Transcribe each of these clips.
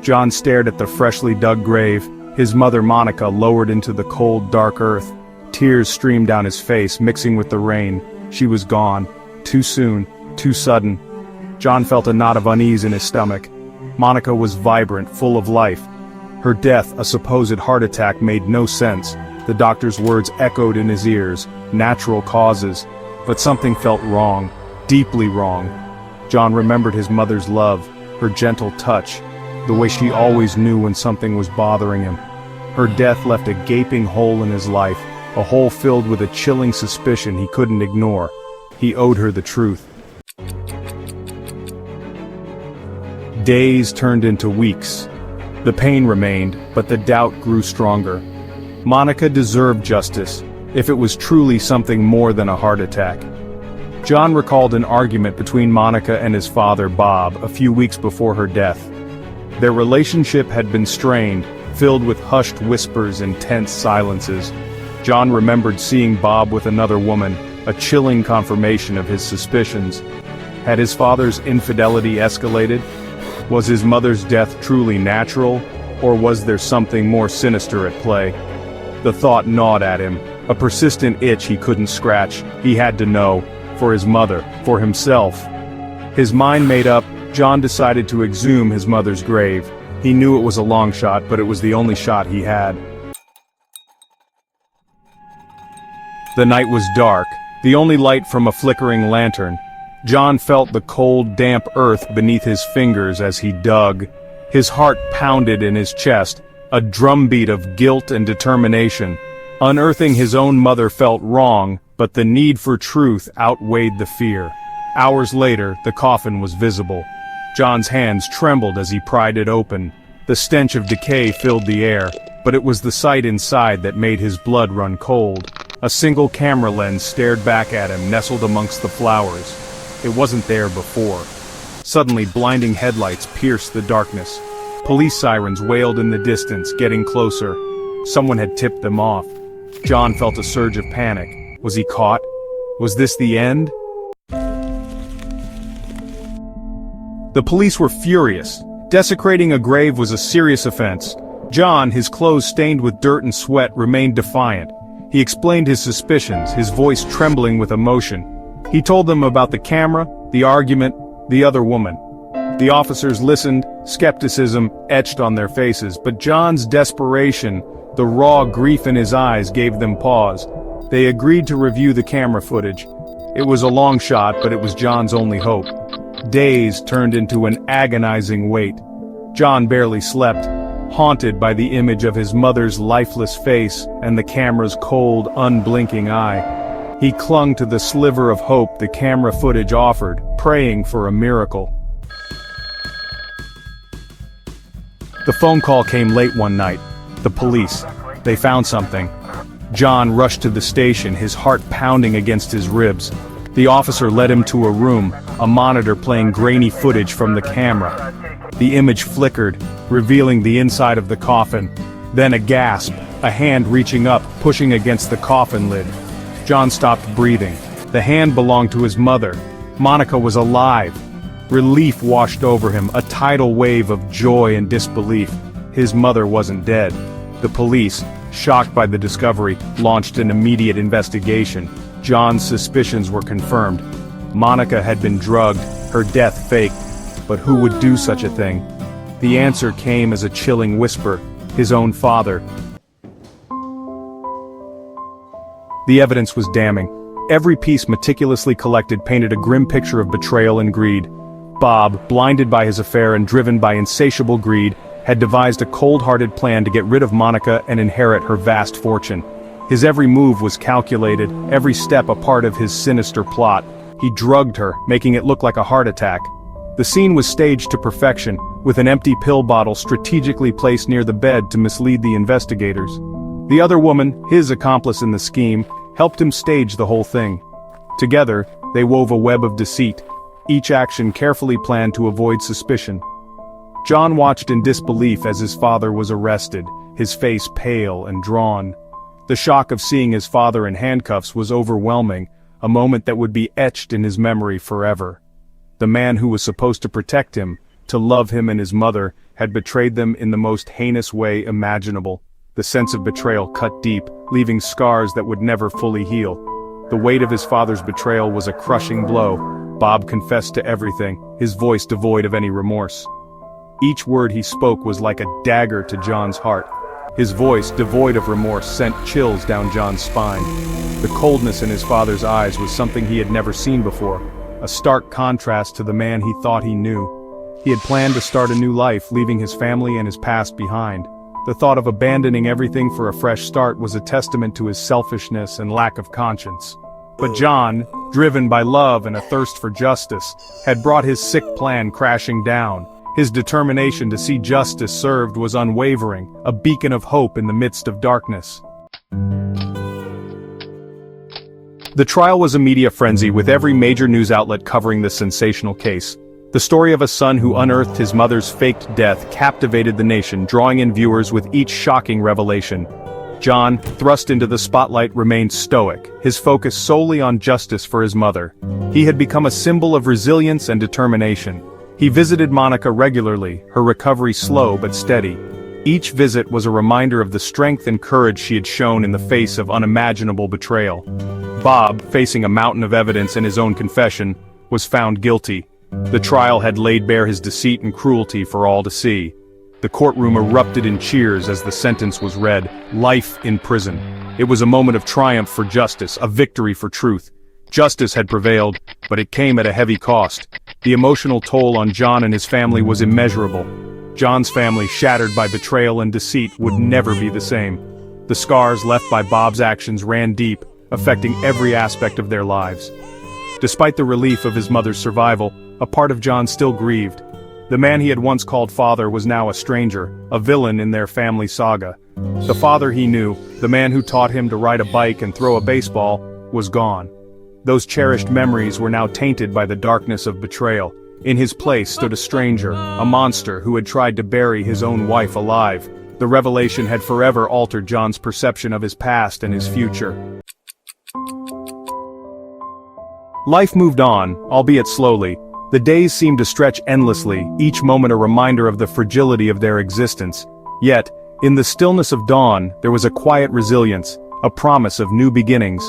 John stared at the freshly dug grave, his mother Monica lowered into the cold, dark earth. Tears streamed down his face, mixing with the rain. She was gone. Too soon, too sudden. John felt a knot of unease in his stomach. Monica was vibrant, full of life. Her death, a supposed heart attack, made no sense. The doctor's words echoed in his ears. Natural causes. But something felt wrong. Deeply wrong. John remembered his mother's love, her gentle touch, the way she always knew when something was bothering him. Her death left a gaping hole in his life, a hole filled with a chilling suspicion he couldn't ignore. He owed her the truth. Days turned into weeks. The pain remained, but the doubt grew stronger. Monica deserved justice, if it was truly something more than a heart attack. John recalled an argument between Monica and his father, Bob, a few weeks before her death. Their relationship had been strained, filled with hushed whispers and tense silences. John remembered seeing Bob with another woman, a chilling confirmation of his suspicions. Had his father's infidelity escalated? Was his mother's death truly natural, or was there something more sinister at play? The thought gnawed at him, a persistent itch he couldn't scratch. He had to know, for his mother, for himself. His mind made up, John decided to exhume his mother's grave. He knew it was a long shot, but it was the only shot he had. The night was dark, the only light from a flickering lantern. John felt the cold, damp earth beneath his fingers as he dug. His heart pounded in his chest, a drumbeat of guilt and determination. Unearthing his own mother felt wrong, but the need for truth outweighed the fear. Hours later, the coffin was visible. John's hands trembled as he pried it open. The stench of decay filled the air, but it was the sight inside that made his blood run cold. A single camera lens stared back at him, nestled amongst the flowers. It wasn't there before. Suddenly, blinding headlights pierced the darkness. Police sirens wailed in the distance, getting closer. Someone had tipped them off. John felt a surge of panic. Was he caught? Was this the end? The police were furious. Desecrating a grave was a serious offense. John, his clothes stained with dirt and sweat, remained defiant. He explained his suspicions, his voice trembling with emotion. He told them about the camera, the argument, the other woman. The officers listened, skepticism etched on their faces, but John's desperation, the raw grief in his eyes, gave them pause. They agreed to review the camera footage. It was a long shot, but it was John's only hope. Days turned into an agonizing wait. John barely slept, haunted by the image of his mother's lifeless face and the camera's cold, unblinking eye. He clung to the sliver of hope the camera footage offered, praying for a miracle. The phone call came late one night. The police. They found something. John rushed to the station, his heart pounding against his ribs. The officer led him to a room, a monitor playing grainy footage from the camera. The image flickered, revealing the inside of the coffin. Then a gasp, a hand reaching up, pushing against the coffin lid. John stopped breathing. The hand belonged to his mother. Monica was alive. Relief washed over him, a tidal wave of joy and disbelief. His mother wasn't dead. The police, shocked by the discovery, launched an immediate investigation. John's suspicions were confirmed. Monica had been drugged, her death faked. But who would do such a thing? The answer came as a chilling whisper: his own father. The evidence was damning. Every piece meticulously collected painted a grim picture of betrayal and greed. Bob, blinded by his affair and driven by insatiable greed, had devised a cold-hearted plan to get rid of Monica and inherit her vast fortune. His every move was calculated, every step a part of his sinister plot. He drugged her, making it look like a heart attack. The scene was staged to perfection, with an empty pill bottle strategically placed near the bed to mislead the investigators. The other woman, his accomplice in the scheme, helped him stage the whole thing. Together, they wove a web of deceit, each action carefully planned to avoid suspicion. John watched in disbelief as his father was arrested, his face pale and drawn. The shock of seeing his father in handcuffs was overwhelming, a moment that would be etched in his memory forever. The man who was supposed to protect him, to love him and his mother, had betrayed them in the most heinous way imaginable. The sense of betrayal cut deep, leaving scars that would never fully heal. The weight of his father's betrayal was a crushing blow. Bob confessed to everything, his voice devoid of any remorse. Each word he spoke was like a dagger to John's heart. His voice, devoid of remorse, sent chills down John's spine. The coldness in his father's eyes was something he had never seen before, a stark contrast to the man he thought he knew. He had planned to start a new life, leaving his family and his past behind. The thought of abandoning everything for a fresh start was a testament to his selfishness and lack of conscience. But John, driven by love and a thirst for justice, had brought his sick plan crashing down. His determination to see justice served was unwavering, a beacon of hope in the midst of darkness. The trial was a media frenzy, with every major news outlet covering this sensational case. The story of a son who unearthed his mother's faked death captivated the nation, drawing in viewers with each shocking revelation. John, thrust into the spotlight, remained stoic, his focus solely on justice for his mother. He had become a symbol of resilience and determination. He visited Monica regularly, her recovery slow but steady. Each visit was a reminder of the strength and courage she had shown in the face of unimaginable betrayal. Bob, facing a mountain of evidence in his own confession, was found guilty. The trial had laid bare his deceit and cruelty for all to see. The courtroom erupted in cheers as the sentence was read: life in prison. It was a moment of triumph for justice, a victory for truth. Justice had prevailed, but it came at a heavy cost. The emotional toll on John and his family was immeasurable. John's family, shattered by betrayal and deceit, would never be the same. The scars left by Bob's actions ran deep, affecting every aspect of their lives. Despite the relief of his mother's survival, a part of John still grieved. The man he had once called father was now a stranger, a villain in their family saga. The father he knew, the man who taught him to ride a bike and throw a baseball, was gone. Those cherished memories were now tainted by the darkness of betrayal. In his place stood a stranger, a monster who had tried to bury his own wife alive. The revelation had forever altered John's perception of his past and his future. Life moved on, albeit slowly. The days seemed to stretch endlessly, each moment a reminder of the fragility of their existence. Yet, in the stillness of dawn, there was a quiet resilience, a promise of new beginnings.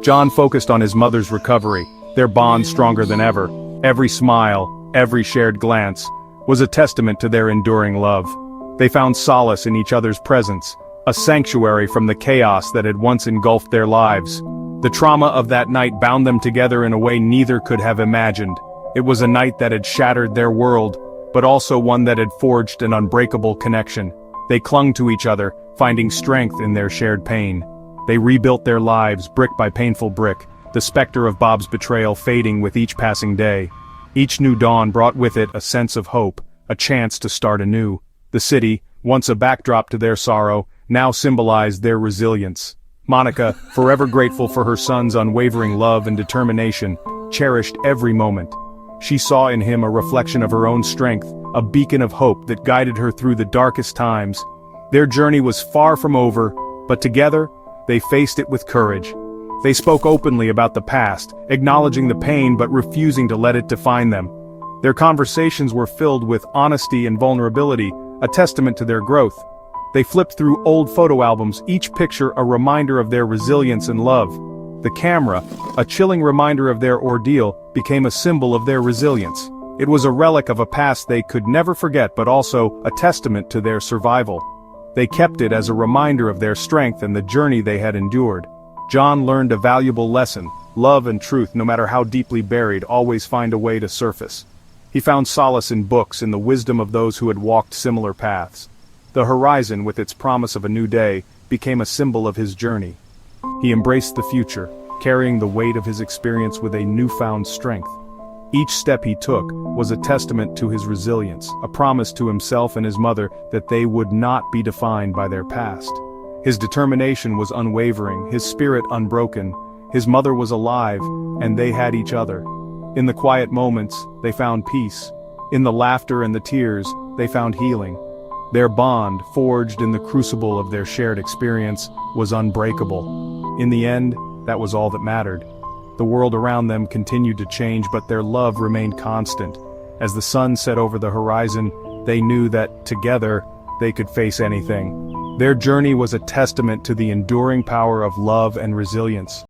John focused on his mother's recovery, their bond stronger than ever. Every smile, every shared glance, was a testament to their enduring love. They found solace in each other's presence, a sanctuary from the chaos that had once engulfed their lives. The trauma of that night bound them together in a way neither could have imagined. It was a night that had shattered their world, but also one that had forged an unbreakable connection. They clung to each other, finding strength in their shared pain. They rebuilt their lives brick by painful brick, the specter of Bob's betrayal fading with each passing day. Each new dawn brought with it a sense of hope, a chance to start anew. The city, once a backdrop to their sorrow, now symbolized their resilience. Monica, forever grateful for her son's unwavering love and determination, cherished every moment. She saw in him a reflection of her own strength, a beacon of hope that guided her through the darkest times. Their journey was far from over, but together, they faced it with courage. They spoke openly about the past, acknowledging the pain but refusing to let it define them. Their conversations were filled with honesty and vulnerability, a testament to their growth. They flipped through old photo albums, each picture a reminder of their resilience and love. The camera, a chilling reminder of their ordeal, became a symbol of their resilience. It was a relic of a past they could never forget, but also a testament to their survival. They kept it as a reminder of their strength and the journey they had endured. John learned a valuable lesson: love and truth, no matter how deeply buried, always find a way to surface. He found solace in books, in the wisdom of those who had walked similar paths. The horizon, with its promise of a new day, became a symbol of his journey. He embraced the future, carrying the weight of his experience with a newfound strength. Each step he took was a testament to his resilience, a promise to himself and his mother that they would not be defined by their past. His determination was unwavering, his spirit unbroken. His mother was alive, and they had each other. In the quiet moments, they found peace. In the laughter and the tears, they found healing. Their bond, forged in the crucible of their shared experience, was unbreakable. In the end, that was all that mattered. The world around them continued to change, but their love remained constant. As the sun set over the horizon, they knew that, together, they could face anything. Their journey was a testament to the enduring power of love and resilience.